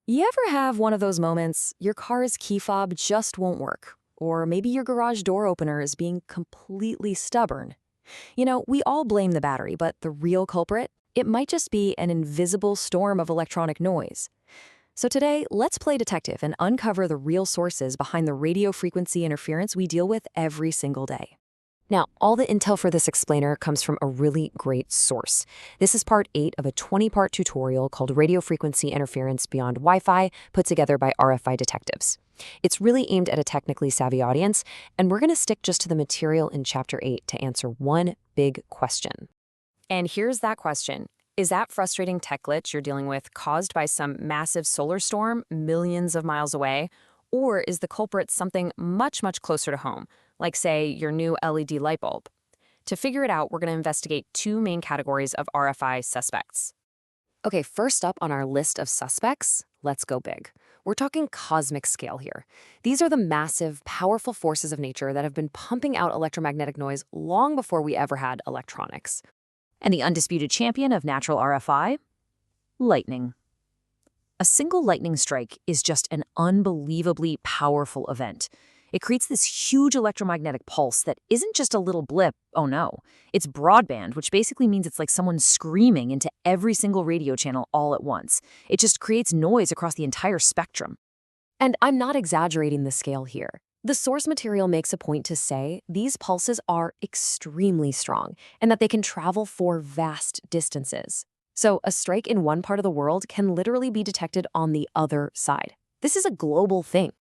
You ever have one of those moments your car's key fob just won't work? Or maybe your garage door opener is being completely stubborn? We all blame the battery, but the real culprit? It might just be an invisible storm of electronic noise. So today, let's play detective and uncover the real sources behind the radio frequency interference we deal with every single day. Now, all the intel for this explainer comes from a really great source. This is part 8 of a 20-part tutorial called Radio Frequency Interference Beyond Wi-Fi, put together by RFI detectives. It's really aimed at a technically savvy audience, and we're going to stick just to the material in Chapter 8 to answer one big question. And here's that question. Is that frustrating tech glitch you're dealing with caused by some massive solar storm millions of miles away? Or is the culprit something much, much closer to home, like, say, your new LED light bulb? To figure it out, we're going to investigate two main categories of RFI suspects. Okay, first up on our list of suspects, let's go big. We're talking cosmic scale here. These are the massive, powerful forces of nature that have been pumping out electromagnetic noise long before we ever had electronics. And the undisputed champion of natural RFI? Lightning. A single lightning strike is just an unbelievably powerful event. It creates this huge electromagnetic pulse that isn't just a little blip, oh no. It's broadband, which basically means it's like someone screaming into every single radio channel all at once. It just creates noise across the entire spectrum. And I'm not exaggerating the scale here. The source material makes a point to say these pulses are extremely strong and that they can travel for vast distances. So a strike in one part of the world can literally be detected on the other side. This is a global thing.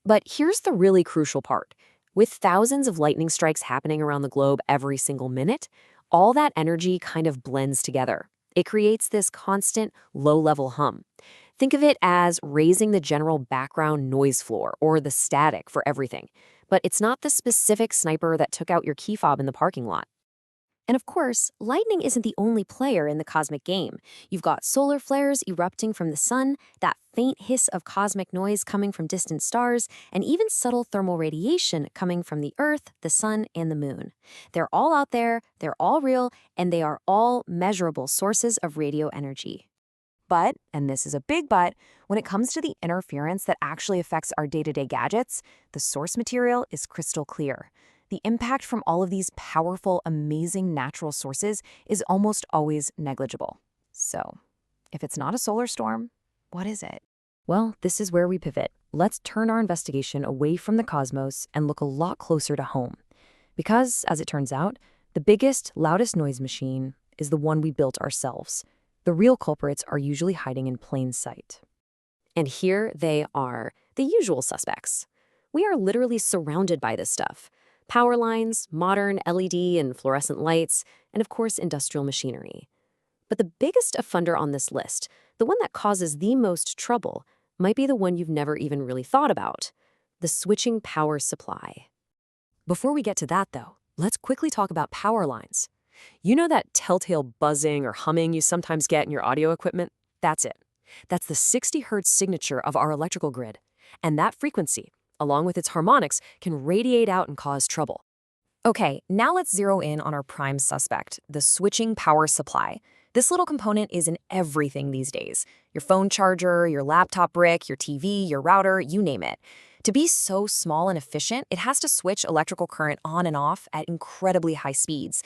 But here's the really crucial part. With thousands of lightning strikes happening around the globe every single minute, all that energy kind of blends together. It creates this constant, low-level hum. Think of it as raising the general background noise floor or the static for everything. But it's not the specific sniper that took out your key fob in the parking lot. And of course, lightning isn't the only player in the cosmic game. You've got solar flares erupting from the sun, that faint hiss of cosmic noise coming from distant stars, and even subtle thermal radiation coming from the Earth, the sun, and the moon. They're all out there, they're all real, and they are all measurable sources of radio energy. But, and this is a big but, when it comes to the interference that actually affects our day-to-day gadgets, the source material is crystal clear. The impact from all of these powerful, amazing natural sources is almost always negligible. So, if it's not a solar storm, what is it? Well, this is where we pivot. Let's turn our investigation away from the cosmos and look a lot closer to home. Because, as it turns out, the biggest, loudest noise machine is the one we built ourselves. The real culprits are usually hiding in plain sight. And here they are, the usual suspects. We are literally surrounded by this stuff. Power lines, modern LED and fluorescent lights, and of course industrial machinery. But the biggest offender on this list, the one that causes the most trouble, might be the one you've never even really thought about: the switching power supply. Before we get to that though, let's quickly talk about power lines. You know that telltale buzzing or humming you sometimes get in your audio equipment? That's it. That's the 60 Hz signature of our electrical grid. And that frequency, along with its harmonics, can radiate out and cause trouble. Okay, now let's zero in on our prime suspect, the switching power supply. This little component is in everything these days. Your phone charger, your laptop brick, your TV, your router, you name it. To be so small and efficient, it has to switch electrical current on and off at incredibly high speeds.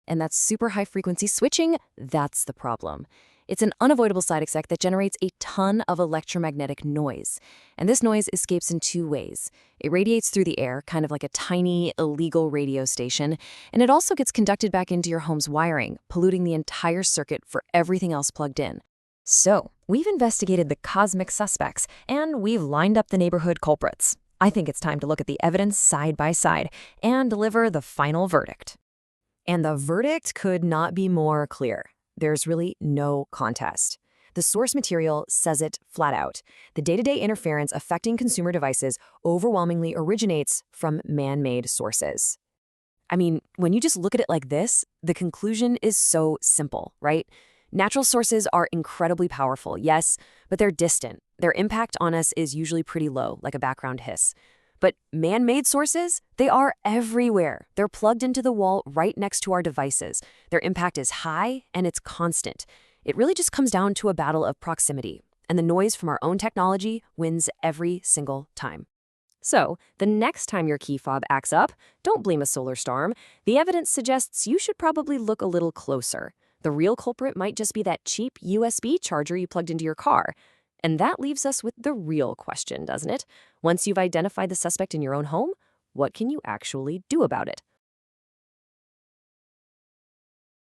And that super high frequency switching, that's the problem. It's an unavoidable side effect that generates a ton of electromagnetic noise. And this noise escapes in two ways. It radiates through the air, kind of like a tiny, illegal radio station, and it also gets conducted back into your home's wiring, polluting the entire circuit for everything else plugged in. So, we've investigated the cosmic suspects, and we've lined up the neighborhood culprits. I think it's time to look at the evidence side by side and deliver the final verdict. And the verdict could not be more clear. There's really no contest. The source material says it flat out. The day-to-day interference affecting consumer devices overwhelmingly originates from man-made sources. I mean, when you just look at it like this, the conclusion is so simple, right? Natural sources are incredibly powerful, yes, but they're distant. Their impact on us is usually pretty low, like a background hiss. But man-made sources, they are everywhere. They're plugged into the wall right next to our devices. Their impact is high and it's constant. It really just comes down to a battle of proximity. and the noise from our own technology wins every single time. So, the next time your key fob acts up, don't blame a solar storm. The evidence suggests you should probably look a little closer. The real culprit might just be that cheap USB charger you plugged into your car. And that leaves us with the real question, doesn't it? Once you've identified the suspect in your own home, what can you actually do about it?